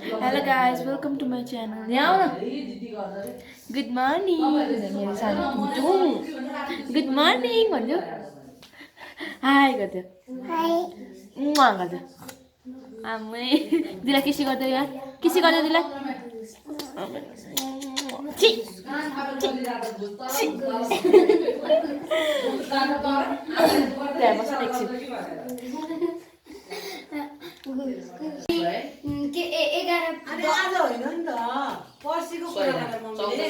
Hello guys, welcome to my channel. Yeah. Good morning. Good morning. Hi गर्दै. Hi. मुआ गर्दै. आमै दिलाई किसी गर्दै यार. किसी गर्दै दिलाई. छि. छि. त्यहाँ बस्न एकछिन. के 11 अनि आज होइन नि त पर्सिको कुरा गरेर मम्मीले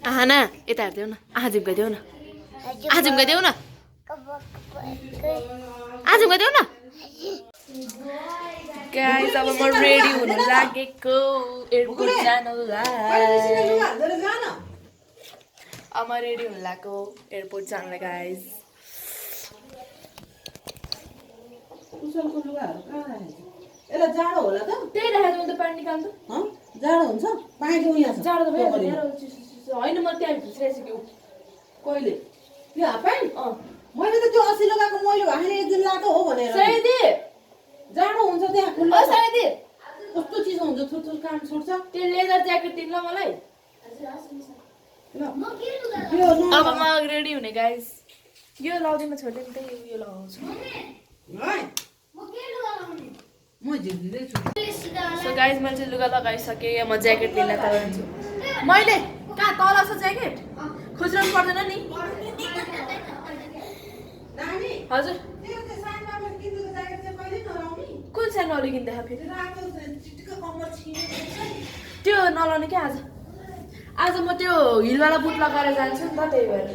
आहाना यता हेर्देऊ न आहा झिम्काइदेऊ न आहा झिम्काइदेऊ न आहा झिम्काइदेऊ न गाइस अब म रेडी हुन लागेको एयरपोर्ट जानलाई अब म रेडी हुन लागेको एयरपोर्ट जानलाई गाइस कुसलको लुगाहरू कहाँ राखेको यसलाई जाडो होला त त्यही राखेको त पानी निकाल्नु जाडो हुन्छ पानीको उयो छ जाडो त भइहाल्यो होइन म त्यहाँ भित्रिसक्यो कहिले यो हाफ प्यान्ट मैले त त्यो 80 लगाएको मैले भने एक दिन लाएको हो भनेर सायदी जाडो हुन्छ त्यहाँ खुल्ला ओ सायदी कस्तो चिज हुन्छ थुर काम छोड्छ त्यो लेदर ज्याकेट दिनु ल मलाई यो अब म रेडी हुने गाइस यो लाउँदिन छोड्दै त्यही यो लगाउँछु म झिक्दिँदै छु सो गाइस मैले चाहिँ लुगा लगाइसकेँ म ज्याकेट लिन तर्छु मैले कहाँ तल छ ज्याकेट खोज्नु पर्दैन नि नानी हजुर त्यो साइनमा किन्नुको ज्याकेट चाहिँ कहिले नलाउने कुन सानो अलि किन्दा फेरि रातो चिटिक्क कम्मर छिनेको छ नि त्यो नलाउने क्या आज म त्यो हिलवाला बुट लगाएर जान्छु नि त त्यही भएर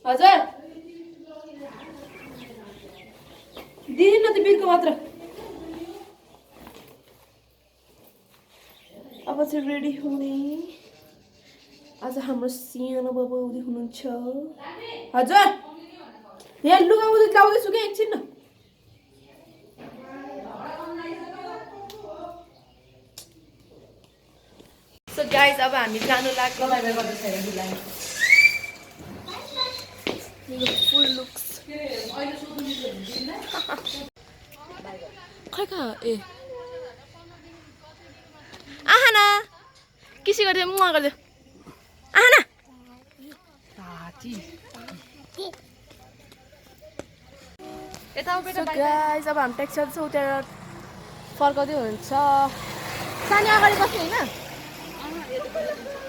हजुर दिदी न त बिलको मात्र अब चाहिँ रेडी हुने आज हाम्रो सानो बाबु आउँदै हुनुहुन्छ हजुर यहाँ लुगा लाउँदैछु क्या एकछिन न सो गाइस अब हामी जानु लाग्यो फुल लुक्स खै कहाँ ए आहाना किसी गरिदियो म गरिदियो आहाना गाइस अब हामी ट्याक्सी छौँ त्यहाँ फर्काउँदै हुन्छ सानी अगाडि बस्ने होइन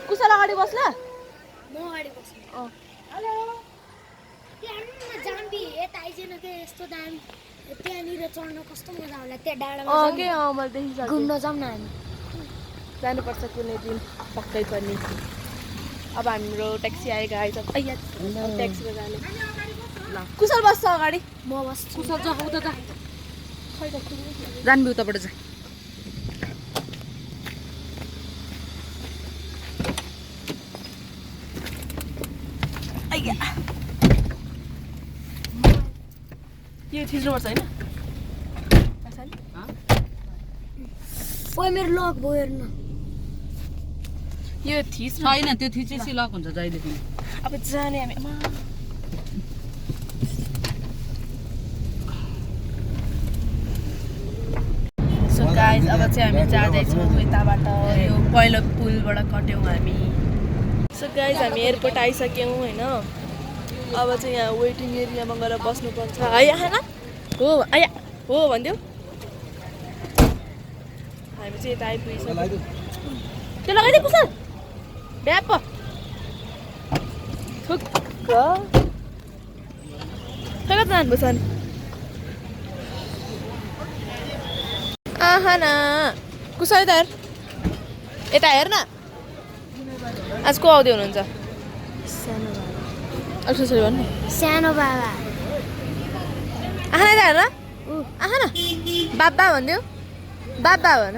कुशल अगाडि बस्ला म अगाडि बस्छु अँ हेलो जाम्बी यता आइजेन के यस्तो दाम त्यहाँनिर चढ्न कस्तो मजा आउला त्यहाँ डाँडामा के मैले देखिसकेँ घुम्न जाउँ न हामी जानुपर्छ कुनै दिन पक्कै पनि अब हाम्रो ट्याक्सी आएको आइज ट्याक्सीमा जाने ल कुशल बस्छ अगाडि म बस्छु कुशल जा उता जा जान्बी उताबाट जा यो थिच्नुपर्छ होइन ओए मेरो लक भयो हेर्न यो थिच्नु छैन त्यो थिचेसी लक हुन्छ जहिले पनि अब जाने हामी सो गाइस अब चाहिँ हामी जाँदैछौँ यताबाट यो पहिलो पुलबाट कट्यौँ हामी सो गाइस हामी एयरपोर्ट आइसक्यौँ होइन अब चाहिँ यहाँ वेटिङ एरियामा गएर बस्नुपर्छ है आएन हो आया हो भनिदेऊ हामी चाहिँ यता आइपुगिसक्यौँ त्यो लगाइदियो कुशल ड्याप थुक्क खै कता जानुभयो सन आहाना कुशल यता हेर यता हेर न आज को आउँदै हुनुहुन्छ सानो बाबा कसरी भन्नु सानो बाबा आहाना यता हेर आहाना बाबा भनिदेऊ बाबा भन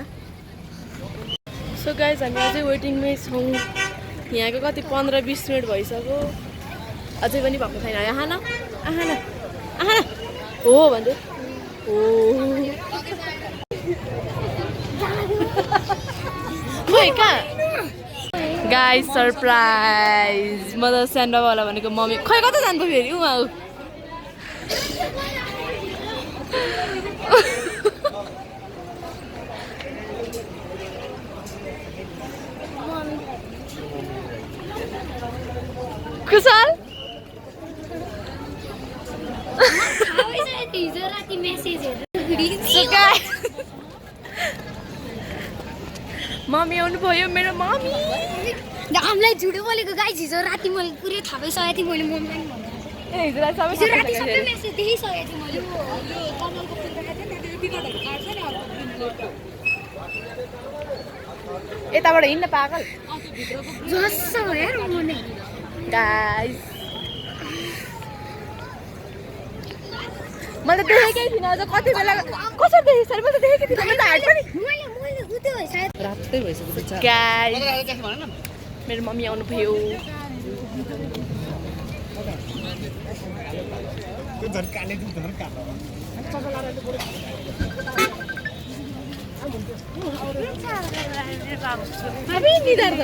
सो गाइस हामी अझै वेटिङमै छौँ यहाँको कति 15-20 मिनट भइसक्यो अझै पनि भएको छैन आहाना आहाना आहाना हो भन्दै गाइस सरप्राइज म त स्यान्डावाला भनेको मम्मी खै कता जान्छ फेरि उहाँ कुशल हिजो राति मेसेजहरू मम्मी आउनु भयो मेरो मम्मी हामीलाई झुटो बोलेको गाइस हिजो राति मैले पुरै थाहा भइसकेको थिएँ मैले मम्मीलाई पनि ए हिजो राति हिजो राति सबै मेसेज देखिसकेको थिएँ मैले कमलको फुल राखेको थिएँ नि टिकटहरू काट्छ नि यताबाट हिँड्न पागल जस्तो हो यार मने गाइस मैले त देखेकै थिइनँ अझ कति बेला कसरी देखेँ सर मैले त देखेकै थिइनँ मैले त हाट पनि मैले उतै भयो सायद रातै भइसक्यो गाइस मेरो मम्मी आउनु भयो अबे निधार त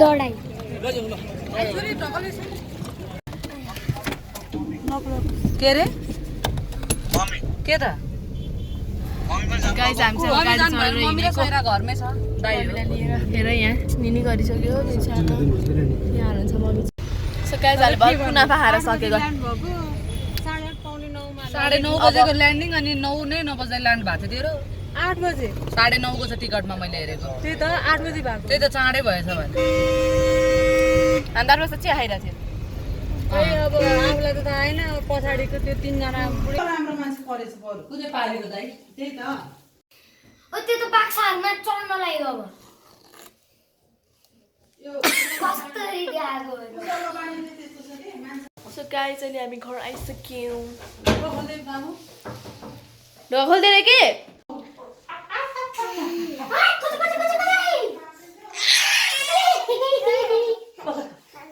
दौडाई के रे के त गाइस हामी चाहिँ गाडी चढेर हिँडेको घरमै छ हेर यहाँ निनी गरिसक्यो यहाँ हुनुहुन्छ मम्मी सो गाइस अहिले भर कुनाफा खाएर सकेको 9:30 बजेको ल्यान्डिङ अनि 9 बजे ल्यान्ड भएको थियो तेरो 8 बजे 9:30 को छ टिकटमा मैले हेरेको त्यही त 8 बजे भएको त्यही त चाँडै भएछ भने अन्धार बस्दा चिया खाइरहेको थियो खोइ अब आफूलाई त थाहा होइन पछाडिको त्यो 3 जना राम्रो मान्छे परेछ बरु कुनै पालेको दाइ त्यही त ओ त्यो त बाक्साहरुमा चढ्न लाग्यो अब यो कस्तो रित्या आगो सो गाइस अहिले हामी घर आइसक्यौँ बाबु ढोका खोल्दैन के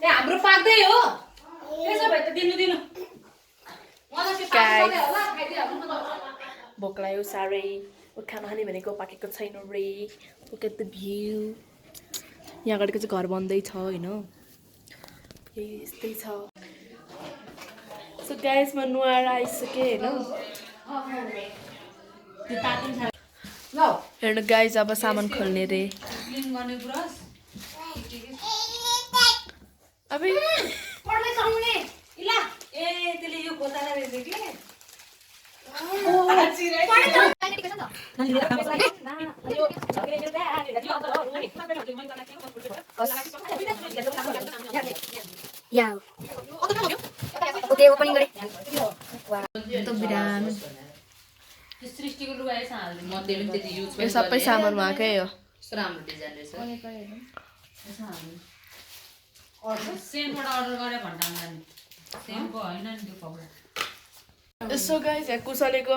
ए हाम्रो पाक्दै हो त्यसो भए त दिनु मलाई गाइस भोक लाग्यो साह्रै खाना खाने भनेको पाकेको छैन रे लुक एट द भ्यू यहाँ अगाडिको चाहिँ घर बन्दैछ होइन यस्तै छ सो गाइस म नुहाएर आइसकेँ होइन हेर्नु गाइस अब सामान खोल्ने रे अब पढ्ने खाउने इला ए त्यसले यो खोताला रहेछ के या ओके ओपनिङ गरे त बिरान सृष्टिको लुगा यसो हाल्दिनु म त्यो पनि त्यति युज यो सबै सामान उहाँकै हो राम्रो डिजाइन रहेछ सेमबाट अर्डर गरे भन्दा नि सेमको होइन नि त्यो कपडा यसो गाइस यहाँ कुसलेको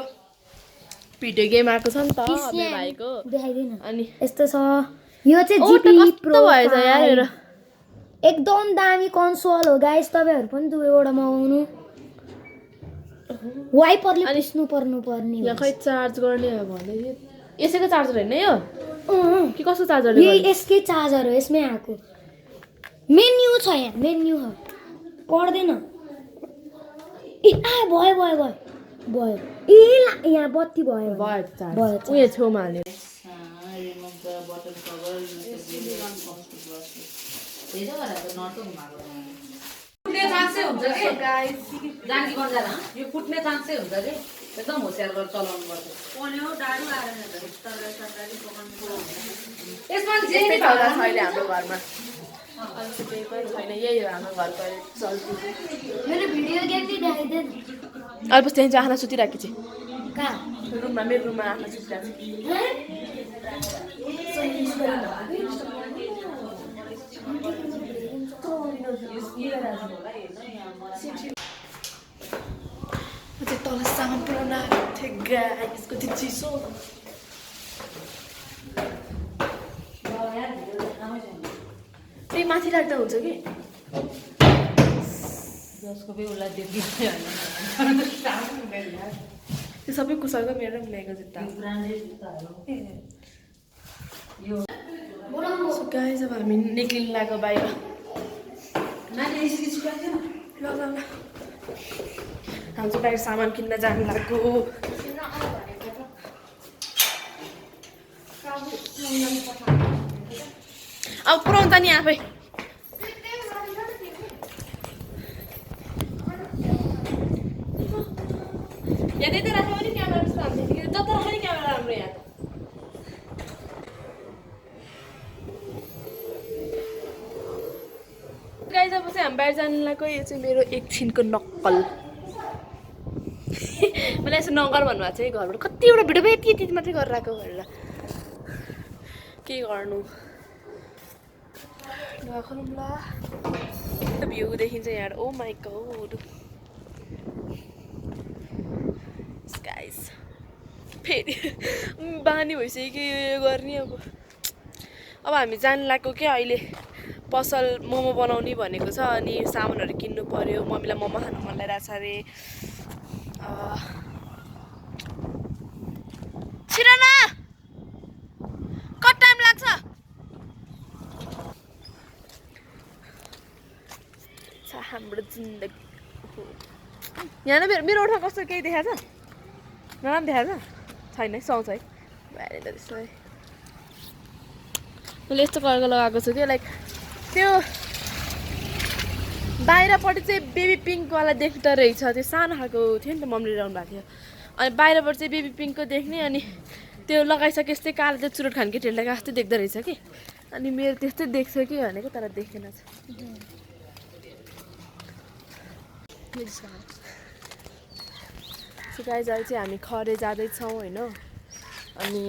भिडियो गेम आएको छ नि त मेरो भाइको देखाइदिन अनि यस्तो छ यो चाहिँ ओ जिपी कस्तो भएछ यार हेर एकदम दामी कन्सोल हो गाइस तपाईहरु पनि दुवैवटा मगाउनु वाइपरले पुस्नु पर्ने यहाँ खै चार्ज गर्ने हो भन्दै थियो यसैको चार्जर होइन यो कि कस्तो चार्जर यो यसकै चार्जर हो यसमै आएको मेन्यु छ यहाँ मेन्यु हो पढ्दैन ए भयो ए यहाँ बत्ती भयो भयो चार्ज भयो उयो छेउमा हाल्ने रिमोभ द बटन कभर फुट्ने चान्सै हुन्छ कि जानकी गर्दा यो फुट्ने चान्सै हुन्छ कि एकदम होसियार गरेर चलाउनु पर्छ यसमा जे यस्तै चल्दा छ अहिले हाम्रो घरमा केही पनि छैन यही हो हाम्रो घरको अहिले चल्ती मेरो भिडियो गेम नि देखाइदिए नि अहिले त्यहाँ चाहिँ आँखा सुतिरहेको छु कहाँ रुममा मेरो रुममा आँखा सुतिरहेको छु चाहिँ तल सामान पुऱ्याउन आएको थिएँ गाइस कति चिसो त्यही माथि राख्दा हुन्छ कि जसको बेहुला देख्यो त्यो सबै कुसाको मेरो पनि ल्याएको जुत्ता ब्रान्डेड जुत्ताहरू गाइस अब हामी निक्लिनु लाग्यो बाहिर नानी ल ल ल हामी चाहिँ बाहिर सामान किन्न जानु लाग्यो अब पुऱ्याउनु त नि आफै यहाँ त्यतै राख्नु पनि क्यामेरा जस्तो राम्रो जता राख्नु पनि क्यामेरा राम्रो यहाँ गाइस अब चाहिँ हामी बाहिर जानु लाग्यो यो चाहिँ मेरो एकछिनको नक्कल मलाई यसो नगर भन्नुभएको छ है घरबाट कतिवटा भिडियो यति यति मात्रै गरेर आएको भनेर के गर्नु नखरौँ ल भ्यू देखिन्छ यहाँ ओ माई गॉड गाइस फेरि बानी भइसक्यो यो गर्ने अब हामी जानु लाग्यो क्या अहिले पसल मोमो बनाउने भनेको छ अनि सामानहरू किन्नु पर्यो मम्मीलाई मोमो खानु मन लागिरहेको छ अरे छिरा न कति टाइम लाग्छ हाम्रो जिन्दगी यहाँ न मेरो ओठमा कस्तो केही देखाएको छ नराम्रो देखाएको छ छैन है सुहाउँछ है भएन त त्यस्तो है मैले यस्तो कलरको लगाएको छु कि लाइक त्यो बाहिरपट्टि चाहिँ बेबी पिङ्कवाला देख्दो रहेछ त्यो सानो खालको थियो नि त मम्मीले ल्याउनु भएको थियो अनि बाहिरबाट चाहिँ बेबी पिङ्कको देख्ने अनि त्यो लगाइसके यस्तै कालो त्यो चुरोट खाने केटीहरूले जस्तै देख्दो रहेछ कि अनि मेरो त्यस्तै देख्छ कि भनेको तर देखेन सो गाइस अहिले चाहिँ हामी खरे जाँदैछौँ होइन अनि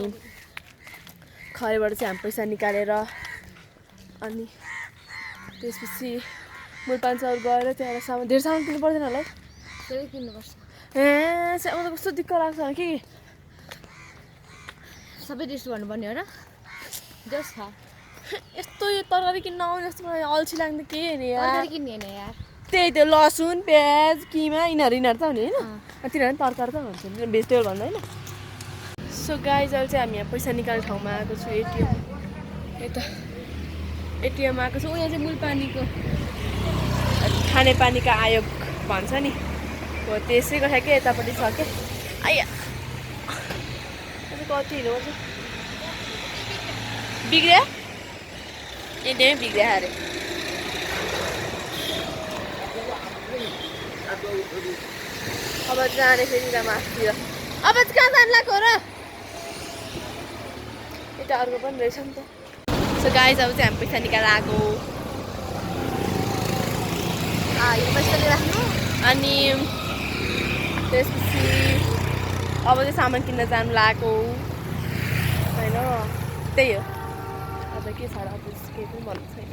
खरेबाट चाहिँ हामी पैसा निकालेर अनि त्यसपछि मुलपान्चौर गएर त्यहाँबाट सामान धेरै सामान किन्नु पर्दैन होला है त्यही किन्नुपर्छ ए मलाई त कस्तो दिक्क लाग्छ कि सबै टेस्ट गर्नुपर्ने हो र जस खा यस्तो यो तरकारी किन्न आउने जस्तो मलाई अल्छी लाग्ने के नि यार किन्ने होइन यार त्यही त्यो लसुन प्याज किमा यिनीहरू त हुने होइन तिनीहरू पनि तरकारी त भन्छ भेजिटेबल भन्दा होइन सो गाइस अहिले चाहिँ हामी यहाँ पैसा निकाल्ने ठाउँमा आएको छु एटिएम यता एटिएम आएको छु यहाँ चाहिँ मूलपानीको खानेपानीका आयोग भन्छ नि हो त्यसैको ठ्याक्कै यतापट्टि छ क्या आइया कति हिँड्नुपर्छ बिग्रियो एटिएमै बिग्रियो अरे अब जाने फेरि त मासतिर अब चाहिँ कहाँ जानु लाग्यो र यता अर्को पनि रहेछ नि त सो गाइस अब चाहिँ हामी पैसा निकालेर आएको यो पैसा राख्नु अनि त्यसपछि अब चाहिँ सामान किन्न जानु लागेको होइन त्यही हो अब के छ र अब केही पनि भन्नु छैन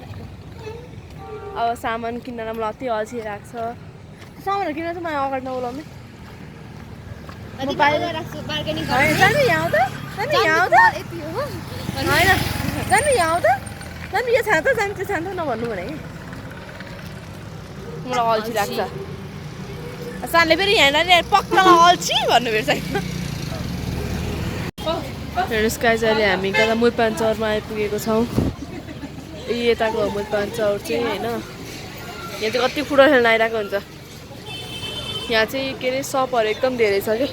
अब सामान किन्न पनि अति अल्छी लाग्छ सामानहरू किन्न चाहिँ मलाई अगाडि नउलाउने राख्छु बार्गेनिङ होइन जानु यहाँ आउँदा जानु यहाँ आउँदा यति हो होइन जानु यहाँ आउँदा जानु यो छान्छ जानु त्यो छान्छ नभन्नु भने कि मलाई अल्छी लाग्छ सानले फेरि यहाँ पक्का अल्छी भन्नु भेट्छ हेर्नुहोस् गाइस अहिले हामी कता मुलपान्चौरमा आइपुगेको छौँ यताको मुलपान्चौर चाहिँ होइन यहाँ चाहिँ कति फुटबल खेल्न आइरहेको हुन्छ यहाँ चाहिँ के अरे सपहरू एकदम धेरै छ कि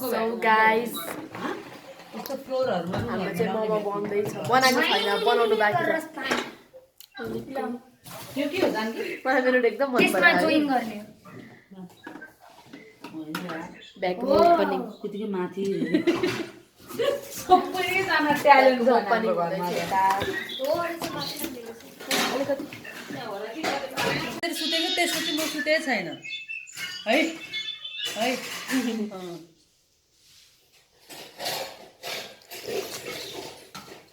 So guys, हाम्रो चाहिँ मोमो बन्दैछ बनाएको छैन बनाउनु बाँकी छ मलाई मेरो एकदम मन पर्यो ब्याक ओपनिङ त्यतिकै माथि सबैजना ट्यालेन्ट ओपनिङ सुतेको त्यसपछि म सुतेकै छैन है है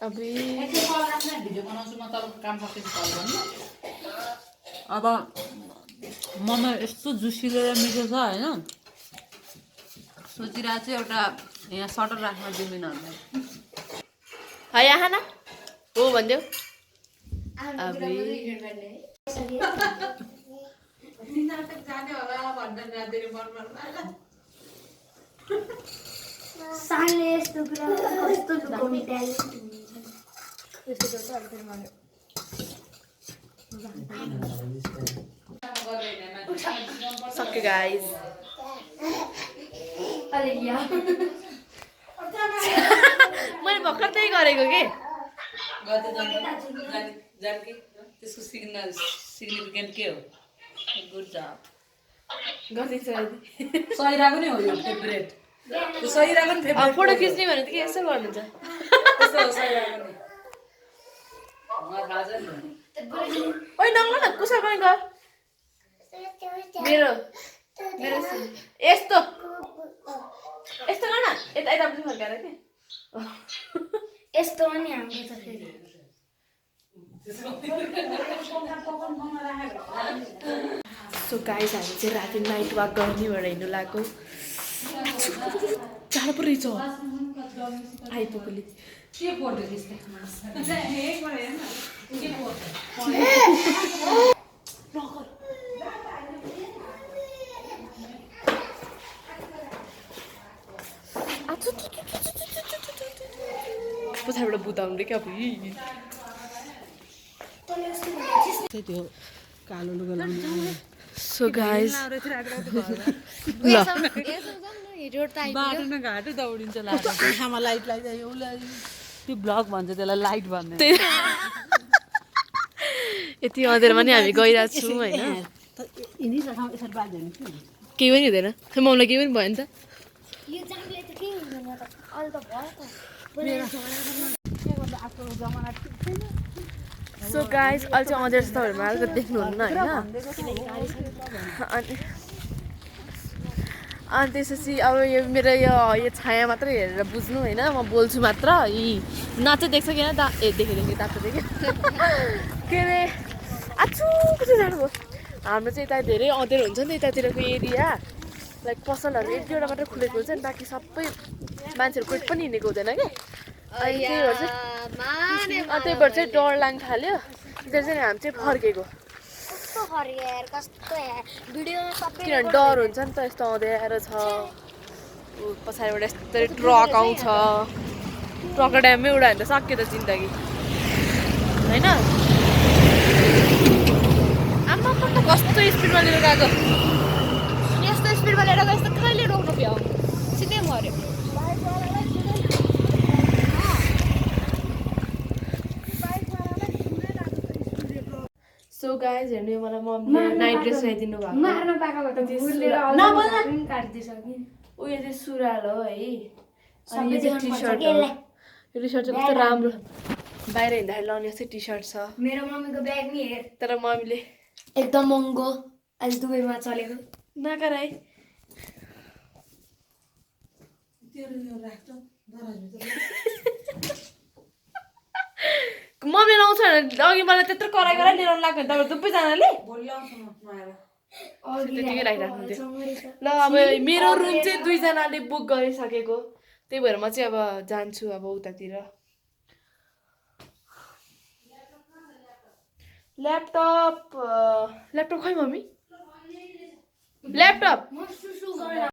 अबे भिडियो बनाउँछु म तल काम सकेपछि कल गर्नु अब ममा यस्तो जुसिलो र मिठो छ होइन सोचिरहेको चाहिँ एउटा यहाँ सटर राख्न जमिनहरूलाई हाय आहा न हो भन्देऊ अबे जाने होला भनेर जाँदै मन साले यस्तो कुरा कस्तो लुकाउने ट्यालेन्ट सक्यो गाइस मैले भर्खर त्यही गरेको के जानकी त्यसको सिग्निफिकेन्ट के हो गुड जब गरिदिन्छ सहिराको नै हो यो फेभरेट त्यो सहिराको नि फेभरेट फोटो खिच्ने भने त के यसो गर्नुहुन्छ त्यस्तो हो सहिराको नि मलाई थाहा छ नि ओइ नङ्गो न कुसा पनि गर मेरो मेरो यस्तो यस्तो गर न यता यता पनि फर्काएर के यस्तो पनि हाम्रो त फेरि सो गाइस हामी चाहिँ राति नाइट वाक गर्ने भएर हिँड्नु लाग्यो जाडो पो रहेछ आइपुग्यो के फोटो खिच्दै पछाडिबाट बुताउनु क्या त्यो कालो लुगा लाउनु सो गाइस ल बाटोमा घाटो दौडिन्छ लामा लाइट लगाइदियो त्यो ब्लग भन्छ त्यसलाई लाइट भन्ने यति अँधेरमा नि हामी गइरहेको छौँ होइन केही पनि हुँदैन खै मम्मीलाई केही पनि भयो नि त यो जामले त के हुँदैन त अहिले त भयो त सो गाइस अहिले चाहिँ अँधेर छ तपाईँहरू आएर त देख्नुहुन्न होइन अनि त्यसपछि अब यो मेरो यो छाया मात्रै हेरेर बुझ्नु होइन म बोल्छु मात्र यी नाच्दै देख्छ कि होइन देखेँ तातो देखेँ के अरे आछु कति जानुभयो हाम्रो चाहिँ यता धेरै अँधेर हुन्छ नि त यतातिरको एरिया लाइक पसलहरू एक दुईवटा मात्रै खुलेको हुन्छ नि बाँकी सबै मान्छेहरू कोही पनि हिँडेको हुँदैन कि अनि त्यही भएर चाहिँ डर लाग्न थाल्यो त्यही चाहिँ हामी चाहिँ फर्केको किनभने डर हुन्छ नि त यस्तो अँध्यारो छ पछाडिबाट यस्तरी ट्रक आउँछ ट्रकको ड्याममै उडायो भने त सक्यो त जिन्दगी होइन आमा कस्तो स्पिडमा लिएर गएको यस्तो स्पिडमा लिएर गएको यस्तो कहिले रोक्नु भ्याउ सिधै मऱ्यो सो गाइज हेर्नु मलाई मम्मीले नाइट ड्रेस ल्याइदिनु भएको मार्न पाएको भए त भुलेर काटिदिइसक्यो उयो चाहिँ सुरुवाल हो है अनि यो चाहिँ टी सर्ट हो यो टी सर्ट चाहिँ कस्तो राम्रो बाहिर हिँड्दाखेरि लाउने जस्तै टी सर्ट छ मेरो मम्मीको ब्याग नि हेर तर मम्मीले एकदम महँगो अहिले दुबईमा चलेको नगर है मम्मीले लाउँछ भने अघि मलाई त्यत्रो कराई कराई लिएर लाग्यो भने तपाईँ दुवैजनाले त्यतिकै राखिराख्नु थियो ल अब मेरो रुम चाहिँ दुईजनाले बुक गरिसकेको त्यही भएर म चाहिँ अब जान्छु अब उतातिर ल्यापटप खै मम्मी ल्यापटप